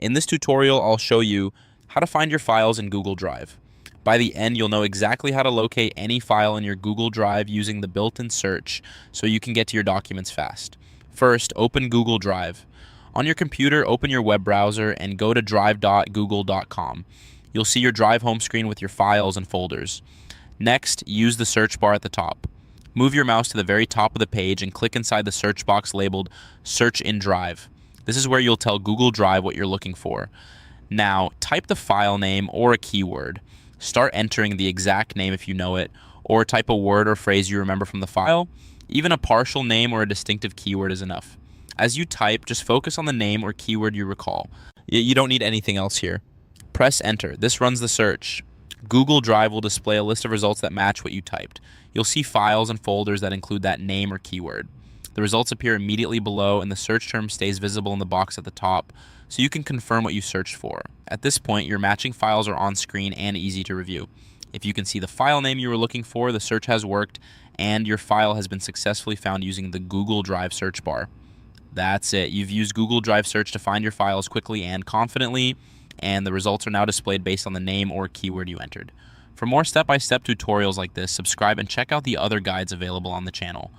In this tutorial, I'll show you how to find your files in Google Drive. By the end, you'll know exactly how to locate any file in your Google Drive using the built-in search so you can get to your documents fast. First, open Google Drive. On your computer, open your web browser and go to drive.google.com. You'll see your Drive home screen with your files and folders. Next, use the search bar at the top. Move your mouse to the very top of the page and click inside the search box labeled Search in Drive. This is where you'll tell Google Drive what you're looking for. Now, type the file name or a keyword. Start entering the exact name if you know it, or type a word or phrase you remember from the file. Even a partial name or a distinctive keyword is enough. As you type, just focus on the name or keyword you recall. You don't need anything else here. Press enter. This runs the search. Google Drive will display a list of results that match what you typed. You'll see files and folders that include that name or keyword. The results appear immediately below and the search term stays visible in the box at the top, so you can confirm what you searched for. At this point, your matching files are on screen and easy to review. If you can see the file name you were looking for, the search has worked, and your file has been successfully found using the Google Drive search bar. That's it. You've used Google Drive search to find your files quickly and confidently, and the results are now displayed based on the name or keyword you entered. For more step-by-step tutorials like this, subscribe and check out the other guides available on the channel.